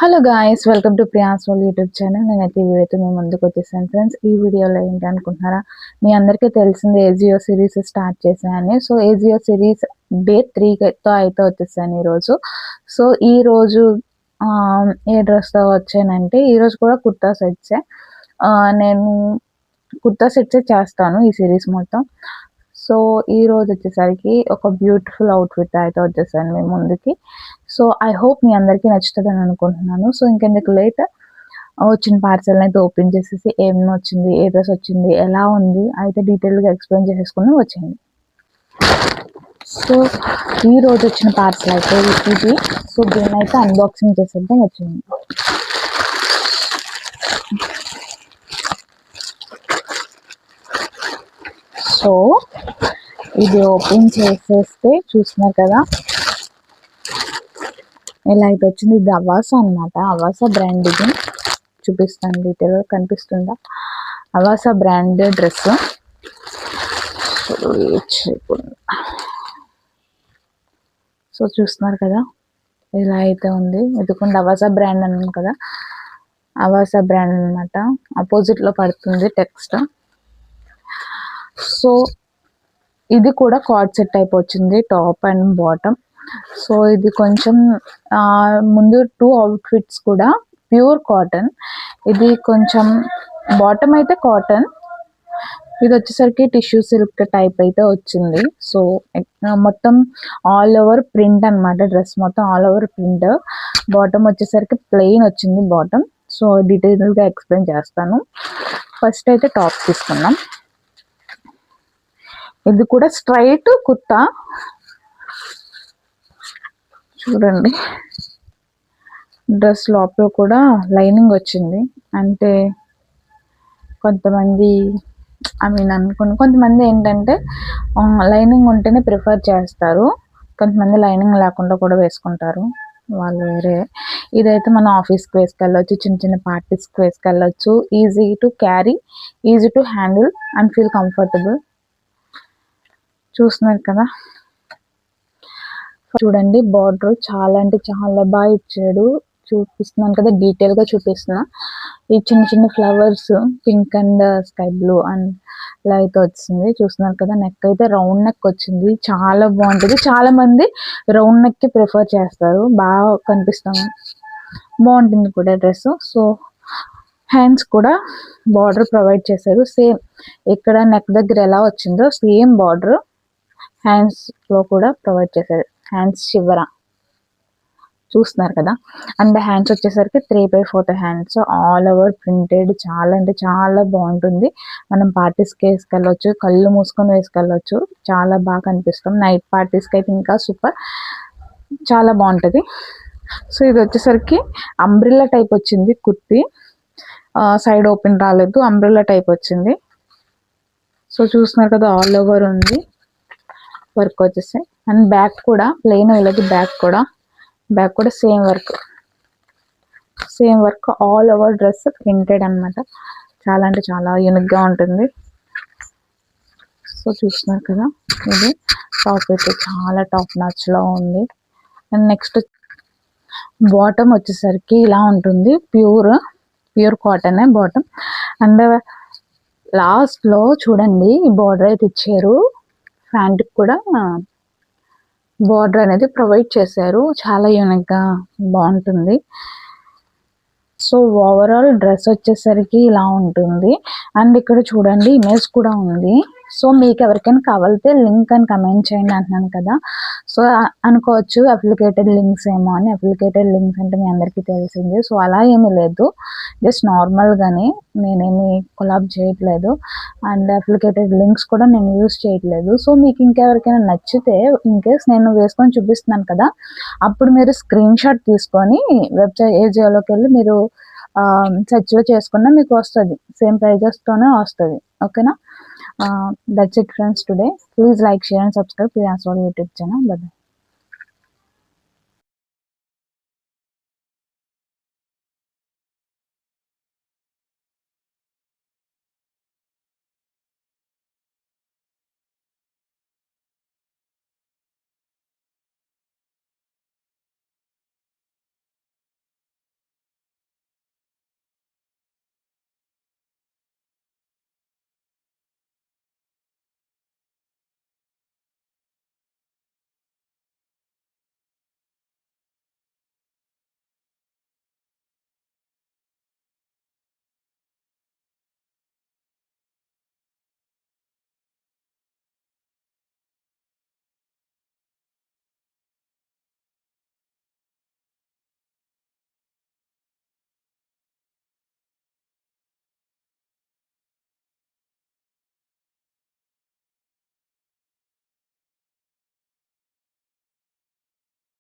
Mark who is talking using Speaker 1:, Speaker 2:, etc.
Speaker 1: Hello guys, welcome to Priya's world YouTube channel. నేనైతే ఈ వీడియోతో మేము ముందుకు వచ్చేసాను ఫ్రెండ్స్. ఈ వీడియోలో ఏంటి అనుకుంటున్నారా, మీ అందరికీ తెలిసింది ఏజియో సిరీస్ స్టార్ట్ చేశాను. సో ఏజియో సిరీస్ డే 3తో అయితే వచ్చేసాను ఈరోజు. సో ఈరోజు ఏ డ్రెస్తో వచ్చానంటే, ఈరోజు కూడా కుర్తా సెట్సే. నేను కుర్తా సెట్సే చేస్తాను ఈ సిరీస్ మొత్తం. సో ఈ రోజు వచ్చేసరికి ఒక బ్యూటిఫుల్ అవుట్ఫిట్ అయితే వచ్చేసాను మీ ముందుకి. సో ఐ హోప్ మీ అందరికీ నచ్చుతుందని అనుకుంటున్నాను. సో ఇంకెందుకు లేట్, వచ్చిన పార్సల్ని అయితే ఓపెన్ చేసేసి ఏం వచ్చింది, ఏ డ్రెస్ వచ్చింది, ఎలా ఉంది అయితే డీటెయిల్గా ఎక్స్ప్లెయిన్ చేసేసుకుని వచ్చింది. సో ఈ రోజు వచ్చిన పార్సల్ అయితే ఇది. సో దీన్ని అయితే అన్బాక్సింగ్ చేసేద్దాం వచ్చింది. సో ఇది ఓపెన్ చేసేస్తే చూస్తున్నారు కదా ఇలా అయితే వచ్చింది. ఇది అవాసా అనమాట, అవాసా బ్రాండ్. ఇది చూపిస్తాను డీటెయిల్గా, కనిపిస్తుందా? Avasa brand dress. సో చూస్తున్నారు కదా ఇలా అయితే ఉంది. ఎందుకంటే అవాసా బ్రాండ్ అన్నాను కదా, అవాసా బ్రాండ్ అనమాట. ఆపోజిట్లో పడుతుంది టెక్స్ట్. సో ఇది కూడా కార్డ్ సెట్ టైప్ వచ్చింది, టాప్ అండ్ బాటమ్. సో ఇది కొంచెం ముందు 2 అవుట్ఫిట్స్ కూడా ప్యూర్ కాటన్. ఇది కొంచెం బాటమ్ అయితే కాటన్, ఇది వచ్చేసరికి టిష్యూ సిల్క్ టైప్ అయితే వచ్చింది. సో మొత్తం ఆల్ ఓవర్ ప్రింట్ అనమాట, డ్రెస్ మొత్తం ఆల్ ఓవర్ ప్రింట్. బాటమ్ వచ్చేసరికి ప్లెయిన్ వచ్చింది బాటమ్. సో డీటెయిల్గా ఎక్స్ప్లెయిన్ చేస్తాను. ఫస్ట్ అయితే టాప్ తీసుకున్నాం. ఇది కూడా స్ట్రైట్ కుర్తా, చూడండి. డ్రెస్ లోపల కూడా లైనింగ్ వచ్చింది. అంటే కొంతమంది కొంతమంది ఏంటంటే లైనింగ్ ఉంటేనే ప్రిఫర్ చేస్తారు, కొంతమంది లైనింగ్ లేకుండా కూడా వేసుకుంటారు, వాళ్ళు వేరే. ఇదైతే మనం ఆఫీస్కి వేసుకెళ్ళొచ్చు, చిన్న చిన్న పార్టీస్కి వేసుకెళ్ళొచ్చు. Easy to carry, easy to handle and feel comfortable. చూస్తున్నారు కదా, చూడండి బార్డర్ చాలా అంటే చాలా బాగా ఇచ్చాడు. చూపిస్తున్నాను కదా, డీటెయిల్గా చూపిస్తున్నా. ఈ చిన్న చిన్న flowers pink and sky blue and ఇలా అయితే వచ్చింది. చూస్తున్నారు కదా, నెక్ అయితే రౌండ్ నెక్ వచ్చింది, చాలా బాగుంటుంది. చాలా మంది రౌండ్ నెక్ కి ప్రిఫర్ చేస్తారు, బాగా కనిపిస్తాము, బాగుంటుంది కూడా డ్రెస్. సో హ్యాండ్స్ కూడా బార్డర్ ప్రొవైడ్ చేశారు. సేమ్ ఇక్కడ నెక్ దగ్గర ఎలా వచ్చిందో సేమ్ బార్డర్ హ్యాండ్స్ లో కూడా ప్రొవైడ్ చేశారు. హ్యాండ్స్ చివర చూస్తున్నారు కదా. అండ్ హ్యాండ్స్ వచ్చేసరికి 3/4 హ్యాండ్స్ ఆల్ ఓవర్ ప్రింటెడ్. చాలా అంటే చాలా బాగుంటుంది. మనం పార్టీస్కి వేసుకెళ్ళొచ్చు, కళ్ళు మూసుకొని వేసుకెళ్ళొచ్చు, చాలా బాగా కనిపిస్తాం. నైట్ పార్టీస్కి అయితే ఇంకా సూపర్, చాలా బాగుంటుంది. సో ఇది వచ్చేసరికి అంబ్రిల్లా టైప్ వచ్చింది కుర్తీ, సైడ్ ఓపెన్ రాలేదు, అంబ్రిల్లా టైప్ వచ్చింది. సో చూస్తున్నారు కదా, ఆల్ ఓవర్ ఉంది వర్క్ వచ్చేసి. అండ్ బ్యాక్ కూడా ప్లెయిన్ వెళ్ళదు, బ్యాక్ కూడా same work all over dress printed అనమాట. చాలా అంటే చాలా యూనిక్గా ఉంటుంది. సో చూస్తున్నారు కదా, ఇది టాప్ అయితే చాలా టాప్ నాచ్లో ఉంది. అండ్ నెక్స్ట్ బాటమ్ వచ్చేసరికి ఇలా ఉంటుంది, ప్యూర్ కాటనే బాటమ్. అండ్ లాస్ట్లో చూడండి బార్డర్ అయితే ఇచ్చారు, ప్యాంట్కి కూడా బార్డర్ అనేది ప్రొవైడ్ చేశారు, చాలా యూనిక్గా బాగుంటుంది. సో ఓవరాల్ డ్రెస్ వచ్చేసరికి ఇలా ఉంటుంది. అండ్ ఇక్కడ చూడండి ఇమేజ్ కూడా ఉంది. సో మీకు ఎవరికైనా కావాలితే లింక్ అని కమెంట్ చేయండి అంటున్నాను కదా. సో అనుకోవచ్చు అప్లికేటెడ్ లింక్స్ ఏమో అని. అప్లికేటెడ్ లింక్స్ అంటే మీ అందరికీ తెలిసింది. సో అలా ఏమీ లేదు, జస్ట్ నార్మల్గానే, నేనేమి కొలాబ్ చేయట్లేదు. అండ్ అప్లికేటెడ్ లింక్స్ కూడా నేను యూజ్ చేయట్లేదు. సో మీకు ఇంకెవరికైనా నచ్చితే, ఇన్ కేస్ నేను వేసుకొని చూపిస్తున్నాను కదా, అప్పుడు మీరు స్క్రీన్ షాట్ తీసుకొని వెబ్సైట్ ఏజియోలోకి వెళ్ళి మీరు సెర్చ్లో చేసుకున్నా మీకు వస్తుంది, సేమ్ ప్రైజెస్తోనే వస్తుంది. ఓకేనా? That's it friends today. Please like, share and subscribe Priya's world YouTube channel. Bye.